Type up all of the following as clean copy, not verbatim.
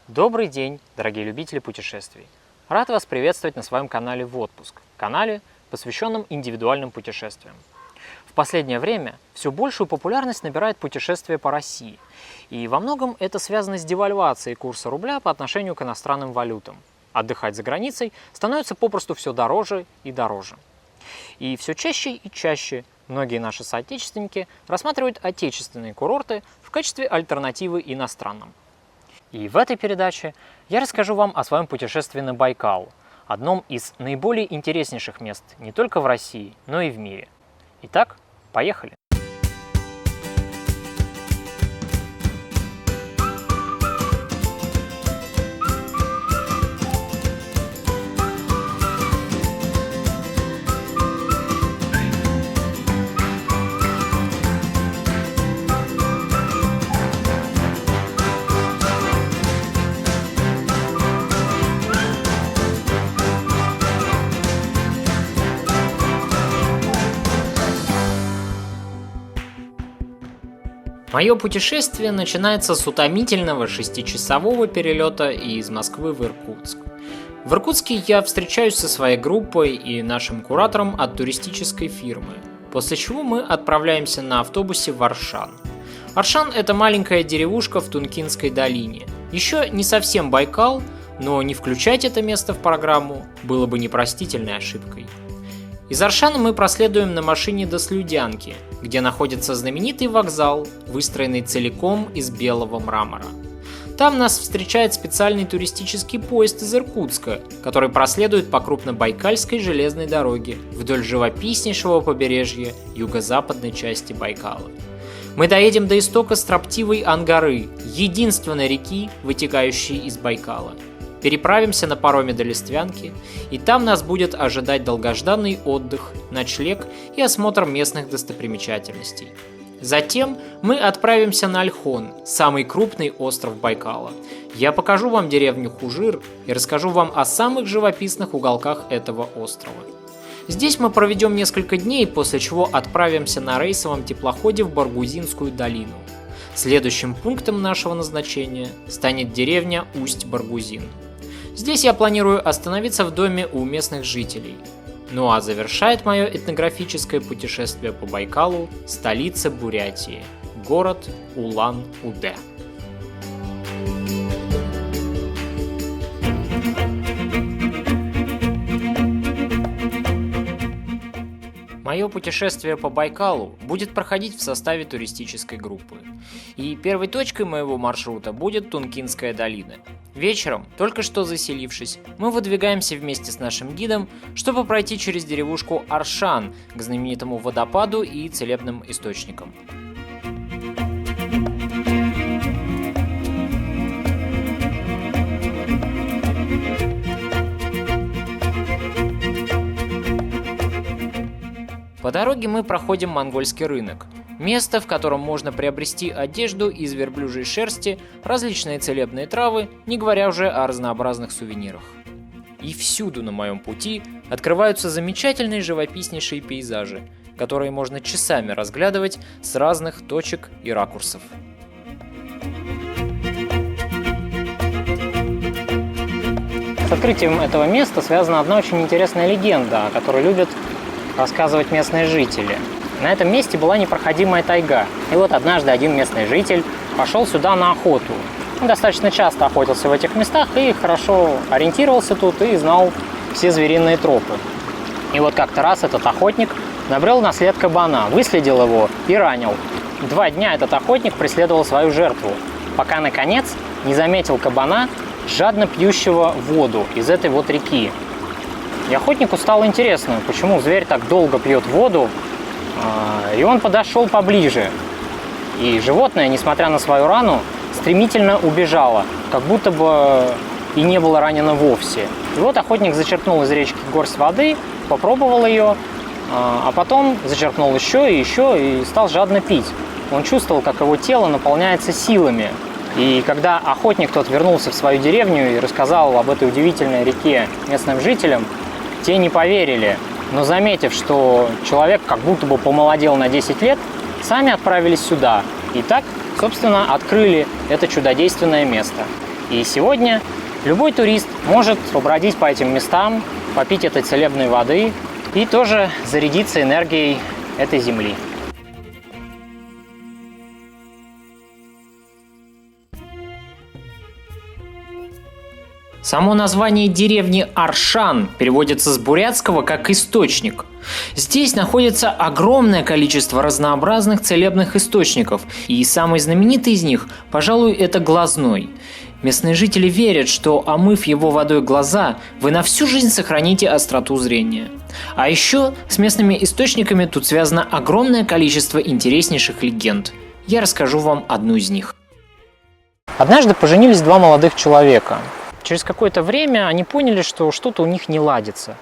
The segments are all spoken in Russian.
Добрый день, дорогие любители путешествий! Рад вас приветствовать на своем канале «В отпуск», канале, посвященном индивидуальным путешествиям. В последнее время все большую популярность набирает путешествие по России, и во многом это связано с девальвацией курса рубля по отношению к иностранным валютам. Отдыхать за границей становится попросту все дороже и дороже. И все чаще и чаще многие наши соотечественники рассматривают отечественные курорты в качестве альтернативы иностранным. И в этой передаче я расскажу вам о своем путешествии на Байкал, одном из наиболее интереснейших мест не только в России, но и в мире. Итак, поехали! Мое путешествие начинается с утомительного 6-часового перелета из Москвы в Иркутск. В Иркутске я встречаюсь со своей группой и нашим куратором от туристической фирмы, после чего мы отправляемся на автобусе в Аршан. Аршан – это маленькая деревушка в Тункинской долине. Еще не совсем Байкал, но не включать это место в программу было бы непростительной ошибкой. Из Аршана мы проследуем на машине до Слюдянки, где находится знаменитый вокзал, выстроенный целиком из белого мрамора. Там нас встречает специальный туристический поезд из Иркутска, который проследует по крупнобайкальской железной дороге вдоль живописнейшего побережья юго-западной части Байкала. Мы доедем до истока строптивой Ангары, единственной реки, вытекающей из Байкала. Переправимся на пароме до Листвянки, и там нас будет ожидать долгожданный отдых, ночлег и осмотр местных достопримечательностей. Затем мы отправимся на Ольхон, самый крупный остров Байкала. Я покажу вам деревню Хужир и расскажу вам о самых живописных уголках этого острова. Здесь мы проведем несколько дней, после чего отправимся на рейсовом теплоходе в Баргузинскую долину. Следующим пунктом нашего назначения станет деревня Усть-Баргузин. Здесь я планирую остановиться в доме у местных жителей. Ну а завершает мое этнографическое путешествие по Байкалу столица Бурятии, город Улан-Удэ. Мое путешествие по Байкалу будет проходить в составе туристической группы. И первой точкой моего маршрута будет Тункинская долина. Вечером, только что заселившись, мы выдвигаемся вместе с нашим гидом, чтобы пройти через деревушку Аршан к знаменитому водопаду и целебным источникам. По дороге мы проходим монгольский рынок. Место, в котором можно приобрести одежду из верблюжьей шерсти, различные целебные травы, не говоря уже о разнообразных сувенирах. И всюду на моем пути открываются замечательные живописнейшие пейзажи, которые можно часами разглядывать с разных точек и ракурсов. С открытием этого места связана одна очень интересная легенда, о которой любят рассказывать местные жители. На этом месте была непроходимая тайга. И вот однажды один местный житель пошел сюда на охоту. Он достаточно часто охотился в этих местах и хорошо ориентировался тут и знал все звериные тропы. И вот как-то раз этот охотник набрел на след кабана, выследил его и ранил. 2 дня этот охотник преследовал свою жертву, пока наконец не заметил кабана, жадно пьющего воду из этой вот реки. И охотнику стало интересно, почему зверь так долго пьет воду, и он подошел поближе. И животное, несмотря на свою рану, стремительно убежало, как будто бы и не было ранено вовсе. И вот охотник зачерпнул из речки горсть воды, попробовал ее, а потом зачерпнул еще и стал жадно пить. Он чувствовал, как его тело наполняется силами. И когда охотник тот вернулся в свою деревню и рассказал об этой удивительной реке местным жителям, те не поверили, но заметив, что человек как будто бы помолодел на 10 лет, сами отправились сюда. И так, собственно, открыли это чудодейственное место. И сегодня любой турист может побродить по этим местам, попить этой целебной воды и тоже зарядиться энергией этой земли. Само название деревни Аршан переводится с бурятского как «источник». Здесь находится огромное количество разнообразных целебных источников, и самый знаменитый из них, пожалуй, это глазной. Местные жители верят, что, омыв его водой глаза, вы на всю жизнь сохраните остроту зрения. А еще с местными источниками тут связано огромное количество интереснейших легенд. Я расскажу вам одну из них. Однажды поженились два молодых человека. Через какое-то время они поняли, что что-то у них не ладится.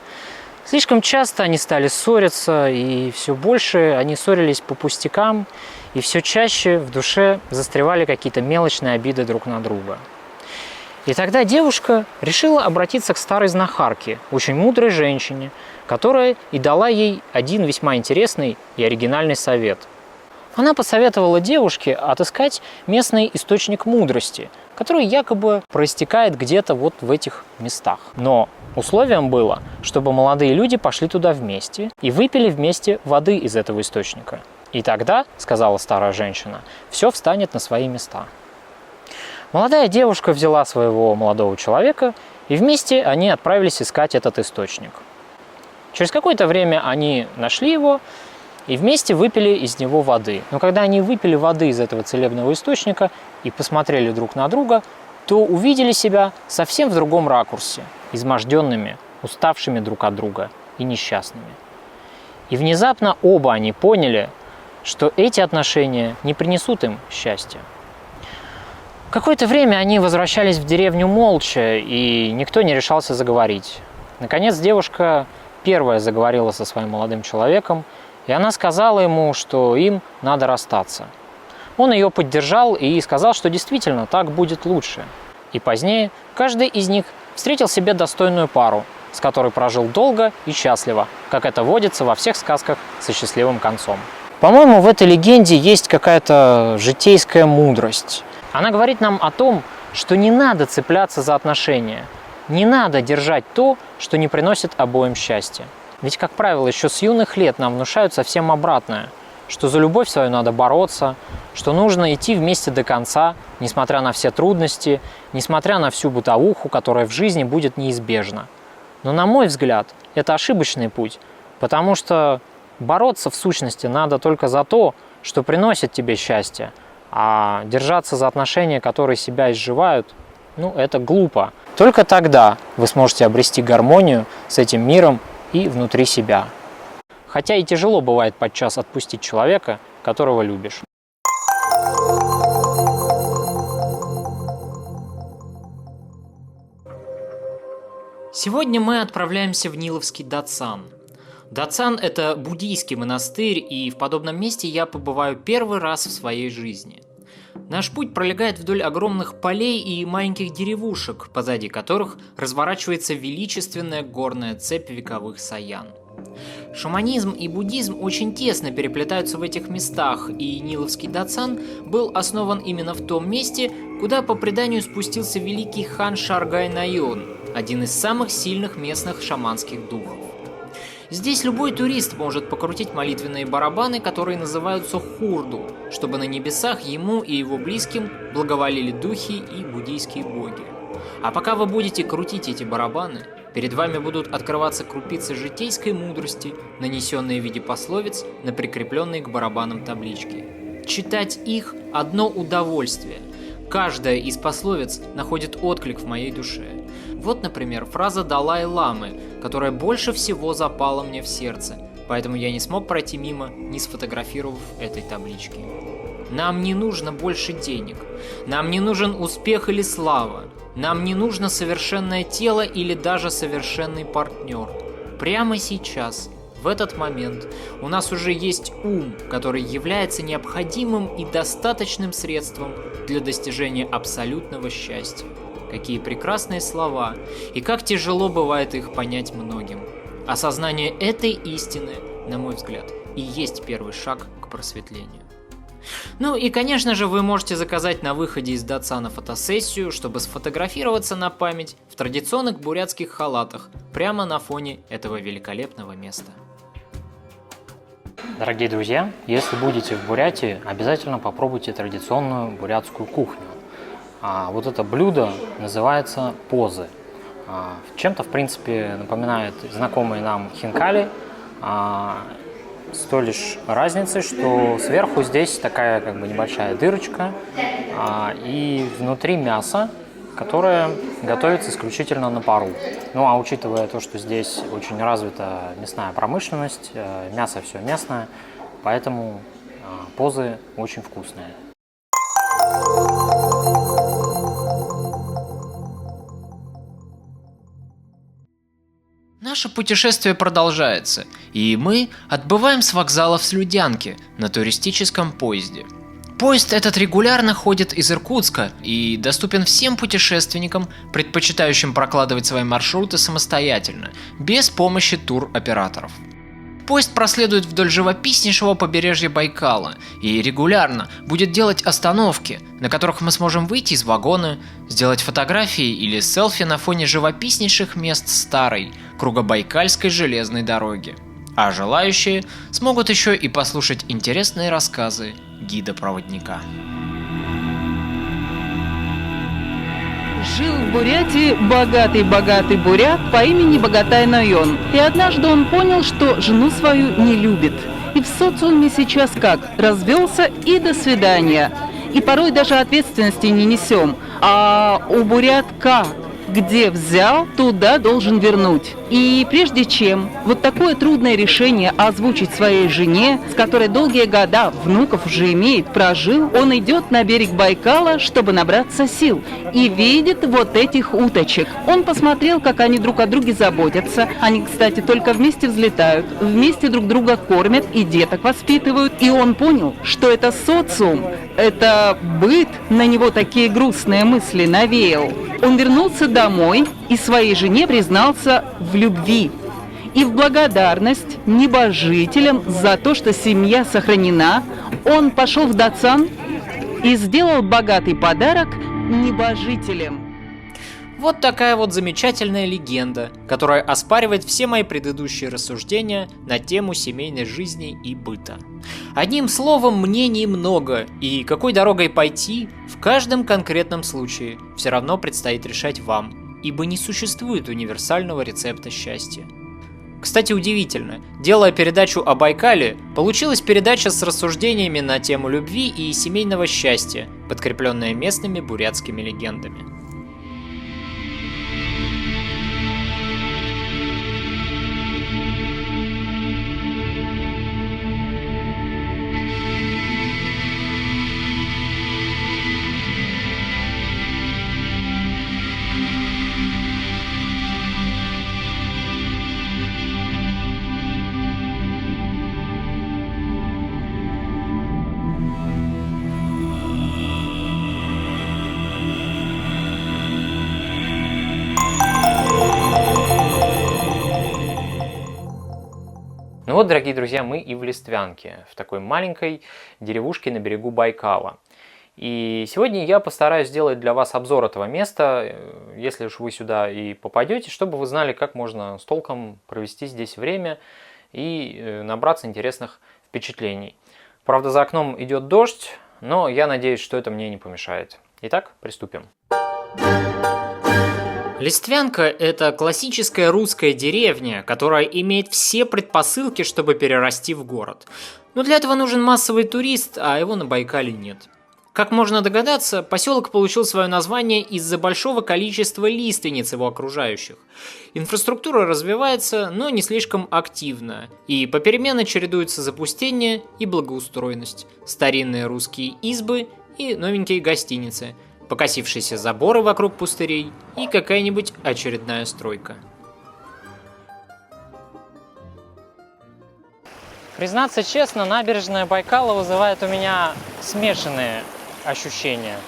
Слишком часто они стали ссориться, и все больше они ссорились по пустякам, и все чаще в душе застревали какие-то мелочные обиды друг на друга. И тогда девушка решила обратиться к старой знахарке, очень мудрой женщине, которая и дала ей один весьма интересный и оригинальный совет. Она посоветовала девушке отыскать местный источник мудрости, который якобы проистекает где-то вот в этих местах. Но условием было, чтобы молодые люди пошли туда вместе и выпили вместе воды из этого источника. И тогда, сказала старая женщина, все встанет на свои места. Молодая девушка взяла своего молодого человека, и вместе они отправились искать этот источник. Через какое-то время они нашли его и вместе выпили из него воды. Но когда они выпили воды из этого целебного источника и посмотрели друг на друга, то увидели себя совсем в другом ракурсе, изможденными, уставшими друг от друга и несчастными. И внезапно оба они поняли, что эти отношения не принесут им счастья. Какое-то время они возвращались в деревню молча, и никто не решался заговорить. Наконец девушка первая заговорила со своим молодым человеком, и она сказала ему, что им надо расстаться. Он ее поддержал и сказал, что действительно так будет лучше. И позднее каждый из них встретил себе достойную пару, с которой прожил долго и счастливо, как это водится во всех сказках со счастливым концом. По-моему, в этой легенде есть какая-то житейская мудрость. Она говорит нам о том, что не надо цепляться за отношения, не надо держать то, что не приносит обоим счастья. Ведь, как правило, еще с юных лет нам внушают совсем обратное, что за любовь свою надо бороться, что нужно идти вместе до конца, несмотря на все трудности, несмотря на всю бытовуху, которая в жизни будет неизбежна. Но, на мой взгляд, это ошибочный путь, потому что бороться в сущности надо только за то, что приносит тебе счастье, а держаться за отношения, которые себя изживают, это глупо. Только тогда вы сможете обрести гармонию с этим миром и внутри себя. Хотя и тяжело бывает подчас отпустить человека, которого любишь. Сегодня мы отправляемся в Ниловский Дацан. Дацан – это буддийский монастырь, и в подобном месте я побываю первый раз в своей жизни. Наш путь пролегает вдоль огромных полей и маленьких деревушек, позади которых разворачивается величественная горная цепь вековых саян. Шаманизм и буддизм очень тесно переплетаются в этих местах, и Ниловский Дацан был основан именно в том месте, куда по преданию спустился великий хан Шаргай-Найон, один из самых сильных местных шаманских духов. Здесь любой турист может покрутить молитвенные барабаны, которые называются хурду, чтобы на небесах ему и его близким благоволили духи и буддийские боги. А пока вы будете крутить эти барабаны, перед вами будут открываться крупицы житейской мудрости, нанесенные в виде пословиц на прикрепленные к барабанам таблички. Читать их – одно удовольствие. Каждая из пословиц находит отклик в моей душе. Вот, например, фраза Далай-ламы, которая больше всего запала мне в сердце, поэтому я не смог пройти мимо, не сфотографировав этой таблички. Нам не нужно больше денег, нам не нужен успех или слава, нам не нужно совершенное тело или даже совершенный партнер. Прямо сейчас, в этот момент, у нас уже есть ум, который является необходимым и достаточным средством для достижения абсолютного счастья. Какие прекрасные слова, и как тяжело бывает их понять многим. Осознание этой истины, на мой взгляд, и есть первый шаг к просветлению. Ну и, конечно же, вы можете заказать на выходе из Датсана фотосессию, чтобы сфотографироваться на память в традиционных бурятских халатах прямо на фоне этого великолепного места. Дорогие друзья, если будете в Бурятии, обязательно попробуйте традиционную бурятскую кухню. Вот это блюдо называется позы. Чем-то, в принципе, напоминает знакомые нам хинкали, с той лишь разницей, что сверху здесь такая как бы небольшая дырочка, и внутри мясо, которое готовится исключительно на пару. Ну а учитывая то, что здесь очень развита мясная промышленность, мясо все местное, поэтому позы очень вкусные. Наше путешествие продолжается, и мы отбываем с вокзала в Слюдянке на туристическом поезде. Поезд этот регулярно ходит из Иркутска и доступен всем путешественникам, предпочитающим прокладывать свои маршруты самостоятельно, без помощи туроператоров. Поезд проследует вдоль живописнейшего побережья Байкала и регулярно будет делать остановки, на которых мы сможем выйти из вагона, сделать фотографии или селфи на фоне живописнейших мест старой, кругобайкальской железной дороги. А желающие смогут еще и послушать интересные рассказы гида-проводника. Жил в Бурятии богатый бурят по имени Богатай Нойон. И однажды он понял, что жену свою не любит. И в социуме сейчас как? Развелся и до свидания. И порой даже ответственности не несем. А у бурят как? Где взял, туда должен вернуть. И прежде чем вот такое трудное решение озвучить своей жене, с которой долгие года внуков уже имеет, прожил, он идет на берег Байкала, чтобы набраться сил, и видит вот этих уточек. Он посмотрел, как они друг о друге заботятся. Они, кстати, только вместе взлетают, вместе друг друга кормят и деток воспитывают. И он понял, что это социум, это быт на него такие грустные мысли навеял. Он вернулся домой и своей жене признался в любви. И в благодарность небожителям за то, что семья сохранена, он пошел в Датсан и сделал богатый подарок небожителям. Вот такая вот замечательная легенда, которая оспаривает все мои предыдущие рассуждения на тему семейной жизни и быта. Одним словом, мнений много, и какой дорогой пойти, в каждом конкретном случае все равно предстоит решать вам, ибо не существует универсального рецепта счастья. Кстати, удивительно, делая передачу о Байкале, получилась передача с рассуждениями на тему любви и семейного счастья, подкрепленная местными бурятскими легендами. Ну вот, дорогие друзья, мы и в Листвянке, в такой маленькой деревушке на берегу Байкала. И сегодня я постараюсь сделать для вас обзор этого места, если уж вы сюда и попадете, чтобы вы знали, как можно с толком провести здесь время и набраться интересных впечатлений. Правда, за окном идет дождь, но я надеюсь, что это мне не помешает. Итак, приступим. Листвянка – это классическая русская деревня, которая имеет все предпосылки, чтобы перерасти в город. Но для этого нужен массовый турист, а его на Байкале нет. Как можно догадаться, поселок получил свое название из-за большого количества лиственниц его окружающих. Инфраструктура развивается, но не слишком активно, и попеременно чередуются запустение и благоустроенность, старинные русские избы и новенькие гостиницы, покосившиеся заборы вокруг пустырей и какая-нибудь очередная стройка. Признаться честно, набережная Байкала вызывает у меня смешанные ощущения.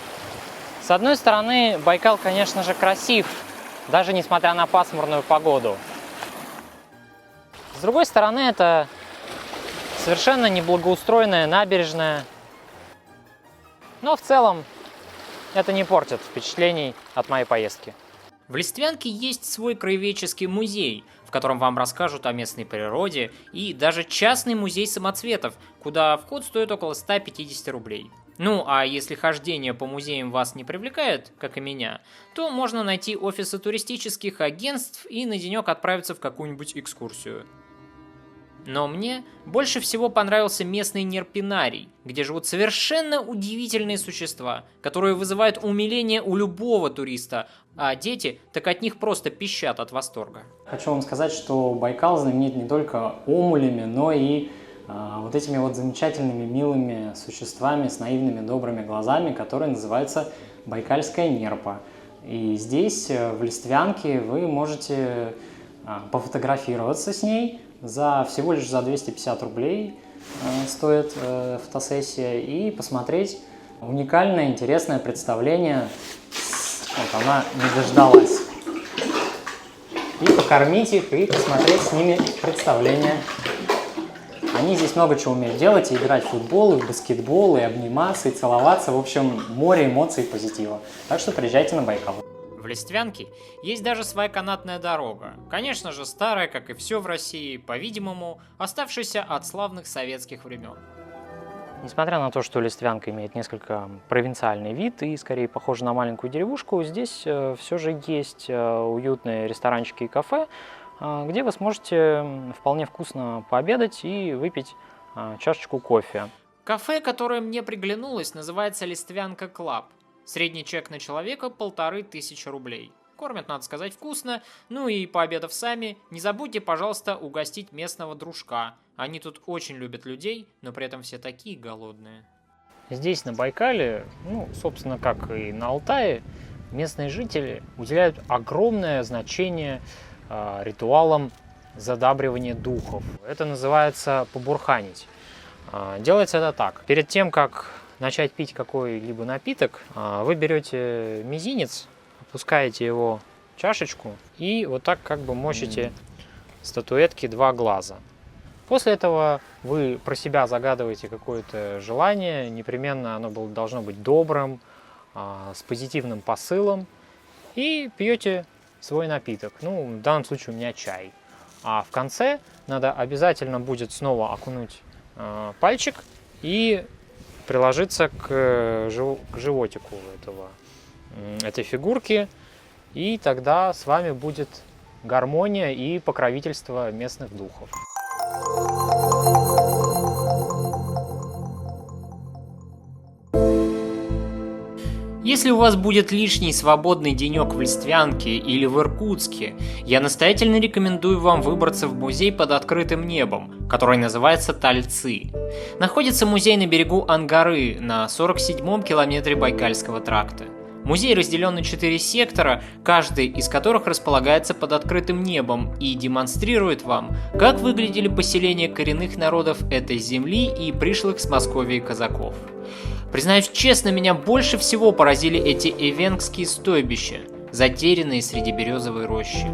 С одной стороны, Байкал, конечно же, красив, даже несмотря на пасмурную погоду. С другой стороны, это совершенно неблагоустроенная набережная, Но в целом это не портит впечатлений от моей поездки. В Листвянке есть свой краеведческий музей, в котором вам расскажут о местной природе, и даже частный музей самоцветов, куда вход стоит около 150 рублей. Ну, а если хождение по музеям вас не привлекает, как и меня, то можно найти офисы туристических агентств и на денек отправиться в какую-нибудь экскурсию. Но мне больше всего понравился местный нерпинарий, где живут совершенно удивительные существа, которые вызывают умиление у любого туриста, а дети так от них просто пищат от восторга. Хочу вам сказать, что Байкал знаменит не только омулями, но и вот этими вот замечательными, милыми существами с наивными, добрыми глазами, которые называются байкальская нерпа. И здесь, в Листвянке, вы можете пофотографироваться с ней. Всего лишь за 250 рублей стоит фотосессия, и посмотреть уникальное, интересное представление. Вот она не дождалась. И покормить их, и посмотреть с ними представление. Они здесь много чего умеют делать, и играть в футбол, и в баскетбол, и обниматься, и целоваться. В общем, море эмоций и позитива. Так что приезжайте на Байкал. В Листвянке есть даже своя канатная дорога. Конечно же, старая, как и все в России, по-видимому, оставшаяся от славных советских времен. Несмотря на то, что Листвянка имеет несколько провинциальный вид и скорее похожа на маленькую деревушку, здесь все же есть уютные ресторанчики и кафе, где вы сможете вполне вкусно пообедать и выпить чашечку кофе. Кафе, которое мне приглянулось, называется Листвянка Клаб. Средний чек на человека 1500 рублей. Кормят, надо сказать, вкусно, ну и пообедав сами, не забудьте, пожалуйста, угостить местного дружка. Они тут очень любят людей, но при этом все такие голодные. Здесь, на Байкале, собственно, как и на Алтае, местные жители уделяют огромное значение ритуалам задабривания духов. Это называется побурханить. Делается это так. Перед тем, как начать пить какой-либо напиток, вы берете мизинец, опускаете его в чашечку и вот так как бы мочите статуэтки 2 глаза. После этого вы про себя загадываете какое-то желание, непременно оно должно быть добрым, с позитивным посылом, и пьете свой напиток. В данном случае у меня чай. А в конце надо обязательно будет снова окунуть пальчик и приложиться к животику этой фигурки, и тогда с вами будет гармония и покровительство местных духов. Если у вас будет лишний свободный денек в Листвянке или в Иркутске, я настоятельно рекомендую вам выбраться в музей под открытым небом, который называется Тальцы. Находится музей на берегу Ангары на 47-м километре Байкальского тракта. Музей разделен на 4 сектора, каждый из которых располагается под открытым небом и демонстрирует вам, как выглядели поселения коренных народов этой земли и пришлых с Московии казаков. Признаюсь честно, меня больше всего поразили эти эвенкские стойбища, затерянные среди березовой рощи.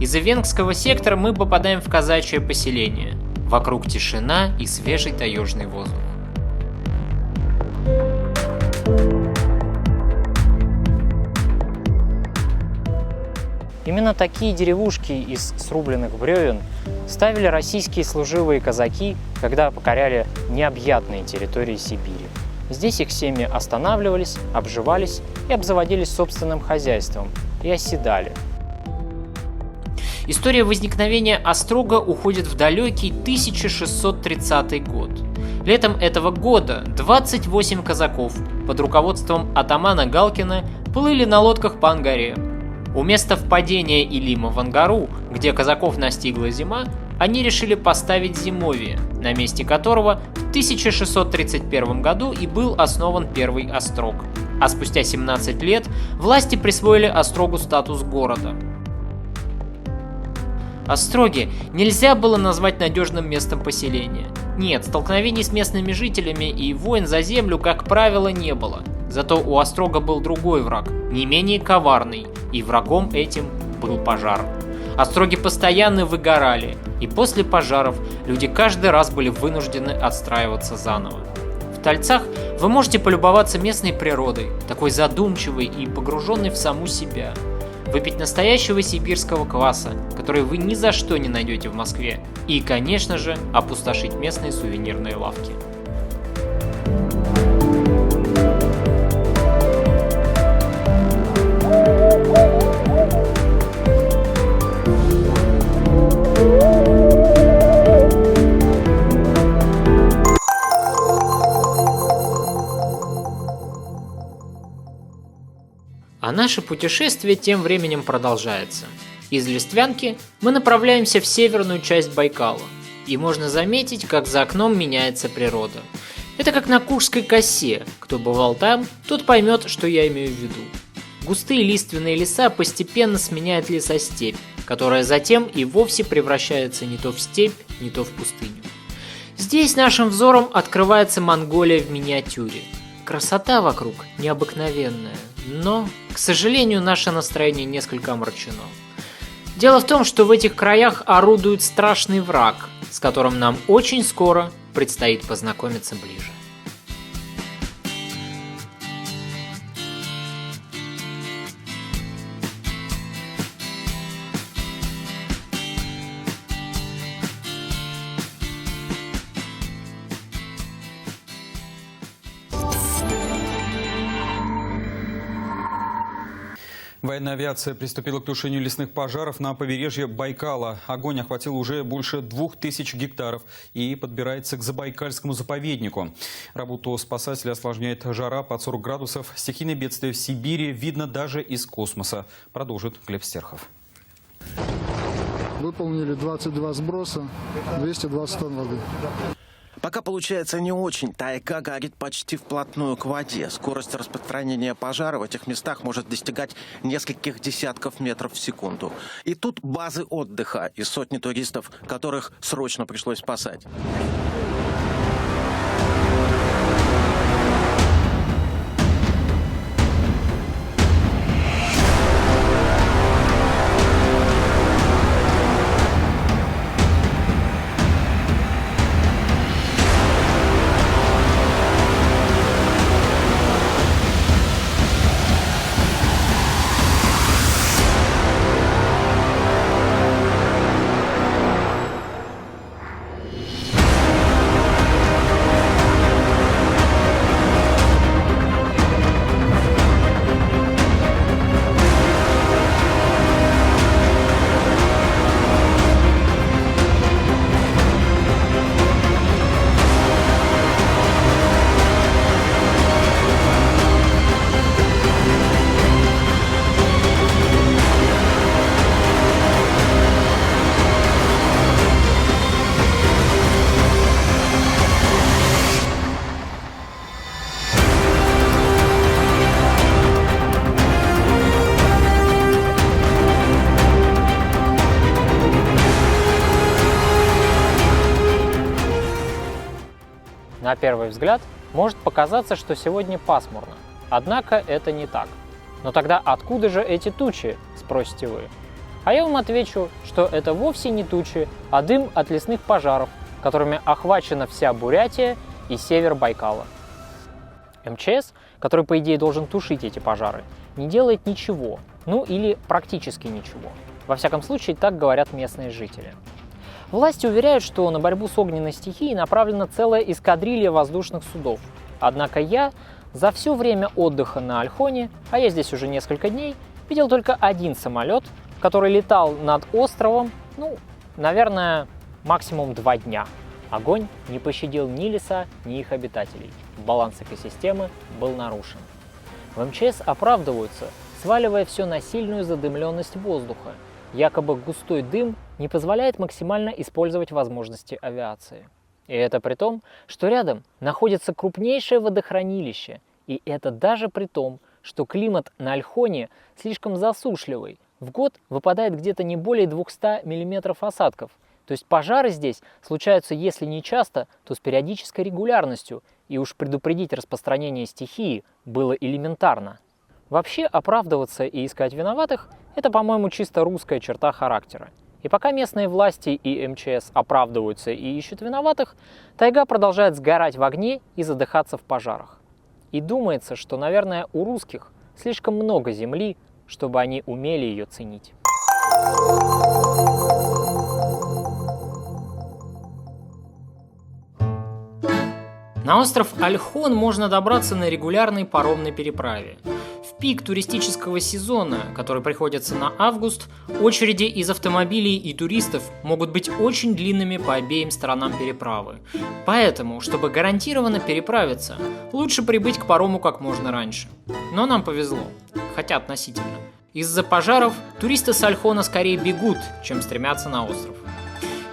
Из эвенкского сектора мы попадаем в казачье поселение. Вокруг тишина и свежий таежный воздух. Именно такие деревушки из срубленных бревен ставили российские служивые казаки, когда покоряли необъятные территории Сибири. Здесь их семьи останавливались, обживались и обзаводились собственным хозяйством и оседали. История возникновения острога уходит в далекий 1630 год. Летом этого года 28 казаков под руководством атамана Галкина плыли на лодках по Ангаре. У места впадения Илима в Ангару, где казаков настигла зима, они решили поставить зимовье, на месте которого в 1631 году и был основан первый острог. А спустя 17 лет власти присвоили острогу статус города. Остроги нельзя было назвать надежным местом поселения. Нет, столкновений с местными жителями и войн за землю, как правило, не было. Зато у острога был другой враг, не менее коварный, и врагом этим был пожар. Остроги постоянно выгорали, и после пожаров люди каждый раз были вынуждены отстраиваться заново. В Тальцах вы можете полюбоваться местной природой, такой задумчивой и погруженной в саму себя. Выпить настоящего сибирского кваса, который вы ни за что не найдете в Москве. И, конечно же, опустошить местные сувенирные лавки. А наше путешествие тем временем продолжается. Из Листвянки мы направляемся в северную часть Байкала, и можно заметить, как за окном меняется природа. Это как на Куршской косе, кто бывал там, тот поймет, что я имею в виду. Густые лиственные леса постепенно сменяют лесостепь, которая затем и вовсе превращается не то в степь, не то в пустыню. Здесь нашим взором открывается Монголия в миниатюре. Красота вокруг необыкновенная, но, к сожалению, наше настроение несколько омрачено. Дело в том, что в этих краях орудует страшный враг, с которым нам очень скоро предстоит познакомиться ближе. Военная авиация приступила к тушению лесных пожаров на побережье Байкала. Огонь охватил уже больше 2000 гектаров и подбирается к Забайкальскому заповеднику. Работу спасателя осложняет жара под 40 градусов. Стихийное бедствие в Сибири видно даже из космоса. Продолжит Глеб Стерхов. Выполнили 22 сброса, 220 тонн воды. Пока получается не очень. Тайга горит почти вплотную к воде. Скорость распространения пожара в этих местах может достигать нескольких десятков метров в секунду. И тут базы отдыха и сотни туристов, которых срочно пришлось спасать. На первый взгляд может показаться, что сегодня пасмурно. Однако это не так. Но тогда откуда же эти тучи, спросите вы? А я вам отвечу, что это вовсе не тучи, а дым от лесных пожаров, которыми охвачена вся Бурятия и север Байкала. МЧС, который по идее должен тушить эти пожары, не делает ничего, ну или практически ничего. Во всяком случае, так говорят местные жители. Власти уверяют, что на борьбу с огненной стихией направлена целая эскадрилья воздушных судов. Однако я за все время отдыха на Ольхоне, а я здесь уже несколько дней, видел только один самолет, который летал над островом, наверное, максимум 2 дня. Огонь не пощадил ни леса, ни их обитателей. Баланс экосистемы был нарушен. В МЧС оправдываются, сваливая все на сильную задымленность воздуха. Якобы густой дым не позволяет максимально использовать возможности авиации. И это при том, что рядом находится крупнейшее водохранилище. И это даже при том, что климат на Ольхоне слишком засушливый. В год выпадает где-то не более 200 мм осадков. То есть пожары здесь случаются, если не часто, то с периодической регулярностью, и уж предупредить распространение стихии было элементарно. Вообще оправдываться и искать виноватых – это, по-моему, чисто русская черта характера. И пока местные власти и МЧС оправдываются и ищут виноватых, тайга продолжает сгорать в огне и задыхаться в пожарах. И думается, что, наверное, у русских слишком много земли, чтобы они умели ее ценить. На остров Ольхон можно добраться на регулярной паромной переправе. В пик туристического сезона, который приходится на август, очереди из автомобилей и туристов могут быть очень длинными по обеим сторонам переправы. Поэтому, чтобы гарантированно переправиться, лучше прибыть к парому как можно раньше. Но нам повезло, хотя относительно. Из-за пожаров туристы с Ольхона скорее бегут, чем стремятся на остров.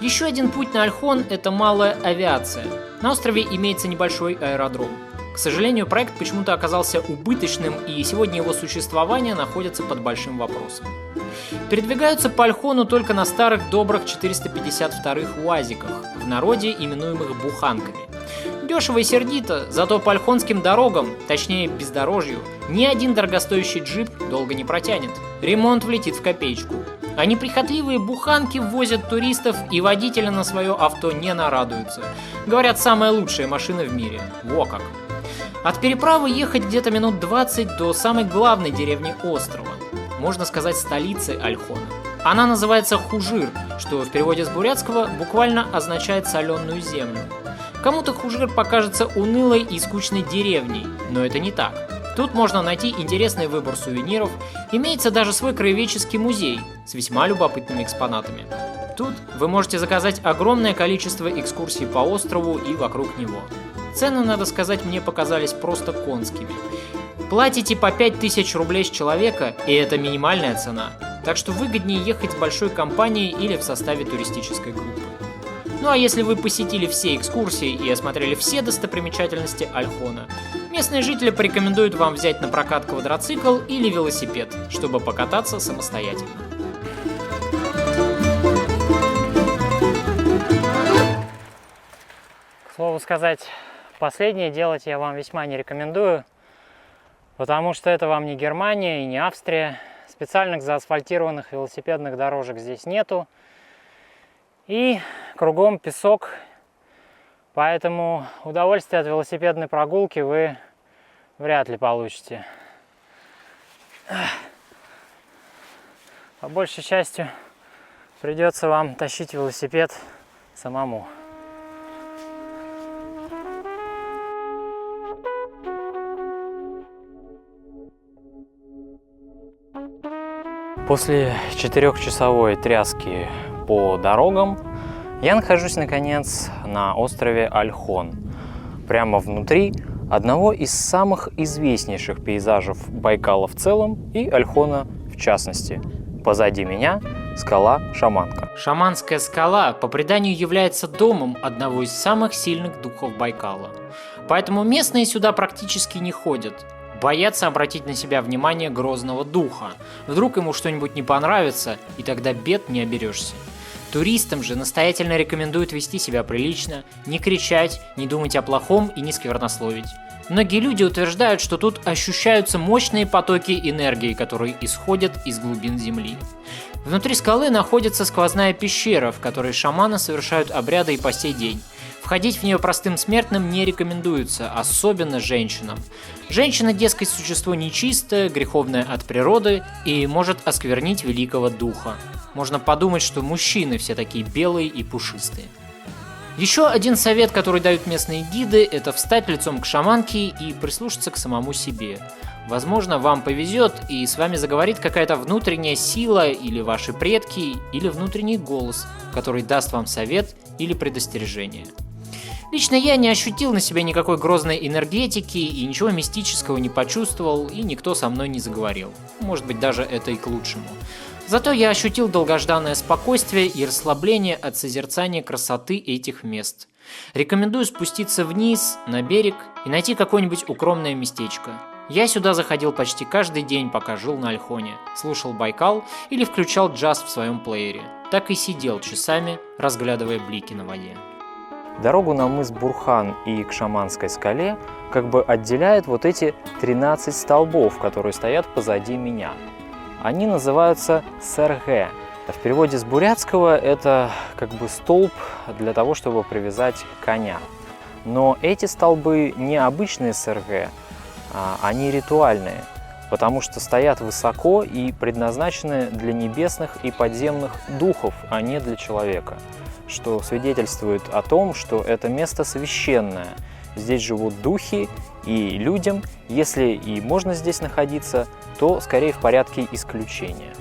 Еще один путь на Ольхон – это малая авиация. На острове имеется небольшой аэродром. К сожалению, проект почему-то оказался убыточным, и сегодня его существование находится под большим вопросом. Передвигаются по Ольхону только на старых добрых 452-х УАЗиках, в народе именуемых буханками. Дешево и сердито, зато по ольхонским дорогам, точнее бездорожью, ни один дорогостоящий джип долго не протянет. Ремонт влетит в копеечку. А неприхотливые буханки возят туристов, и водители на свое авто не нарадуются. Говорят, самая лучшая машина в мире. Во как! От переправы ехать где-то минут 20 до самой главной деревни острова. Можно сказать, столицы Ольхона. Она называется Хужир, что в переводе с бурятского буквально означает «соленую землю». Кому-то Хужир покажется унылой и скучной деревней, но это не так. Тут можно найти интересный выбор сувениров, имеется даже свой краеведческий музей с весьма любопытными экспонатами. Тут вы можете заказать огромное количество экскурсий по острову и вокруг него. Цены, надо сказать, мне показались просто конскими. Платите по 5000 рублей с человека, и это минимальная цена, так что выгоднее ехать с большой компанией или в составе туристической группы. Ну а если вы посетили все экскурсии и осмотрели все достопримечательности Ольхона, местные жители порекомендуют вам взять на прокат квадроцикл или велосипед, чтобы покататься самостоятельно. К слову сказать, последнее делать я вам весьма не рекомендую, потому что это вам не Германия и не Австрия. Специальных заасфальтированных велосипедных дорожек здесь нету. И кругом песок, поэтому удовольствие от велосипедной прогулки вы вряд ли получите. По большей части придется вам тащить велосипед самому. После 4-часовой тряски по дорогам я нахожусь, наконец, на острове Ольхон, прямо внутри одного из самых известнейших пейзажей Байкала в целом и Ольхона в частности. Позади меня скала Шаманка. Шаманская скала по преданию является домом одного из самых сильных духов Байкала. Поэтому местные сюда практически не ходят. Боятся обратить на себя внимание грозного духа. Вдруг ему что-нибудь не понравится, и тогда бед не оберешься. Туристам же настоятельно рекомендуют вести себя прилично, не кричать, не думать о плохом и не сквернословить. Многие люди утверждают, что тут ощущаются мощные потоки энергии, которые исходят из глубин земли. Внутри скалы находится сквозная пещера, в которой шаманы совершают обряды и по сей день. Входить в нее простым смертным не рекомендуется, особенно женщинам. Женщина, дескать, существо нечистое, греховное от природы и может осквернить великого духа. Можно подумать, что мужчины все такие белые и пушистые. Еще один совет, который дают местные гиды, это встать лицом к шаманке и прислушаться к самому себе. Возможно, вам повезет, и с вами заговорит какая-то внутренняя сила, или ваши предки, или внутренний голос, который даст вам совет или предостережение. Лично я не ощутил на себе никакой грозной энергетики и ничего мистического не почувствовал, и никто со мной не заговорил. Может быть, даже это и к лучшему. Зато я ощутил долгожданное спокойствие и расслабление от созерцания красоты этих мест. Рекомендую спуститься вниз, на берег, и найти какое-нибудь укромное местечко. Я сюда заходил почти каждый день, пока жил на Ольхоне, слушал Байкал или включал джаз в своем плеере. Так и сидел часами, разглядывая блики на воде. Дорогу на мыс Бурхан и к Шаманской скале как бы отделяют вот эти 13 столбов, которые стоят позади меня. Они называются сэргэ. В переводе с бурятского это как бы столб для того, чтобы привязать коня. Но эти столбы не обычные сэргэ, они ритуальные, потому что стоят высоко и предназначены для небесных и подземных духов, а не для человека, что свидетельствует о том, что это место священное. Здесь живут духи, и людям, если и можно здесь находиться, то скорее в порядке исключения.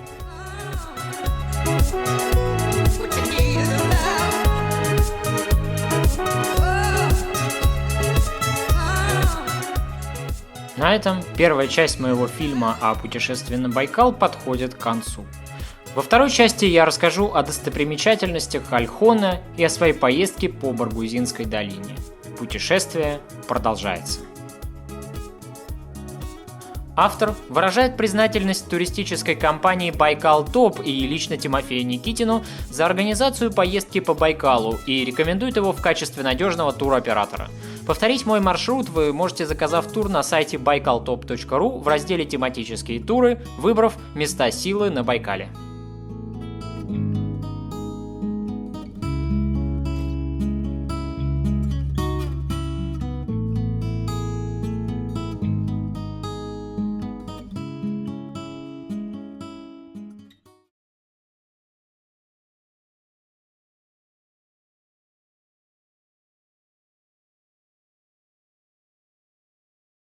На этом первая часть моего фильма о путешествии на Байкал подходит к концу. Во второй части я расскажу о достопримечательностях Ольхона и о своей поездке по Баргузинской долине. Путешествие продолжается. Автор выражает признательность туристической компании «Байкал Топ» и лично Тимофею Никитину за организацию поездки по Байкалу и рекомендует его в качестве надежного туроператора. Повторить мой маршрут вы можете, заказав тур на сайте baikaltop.ru в разделе «Тематические туры», выбрав «Места силы на Байкале».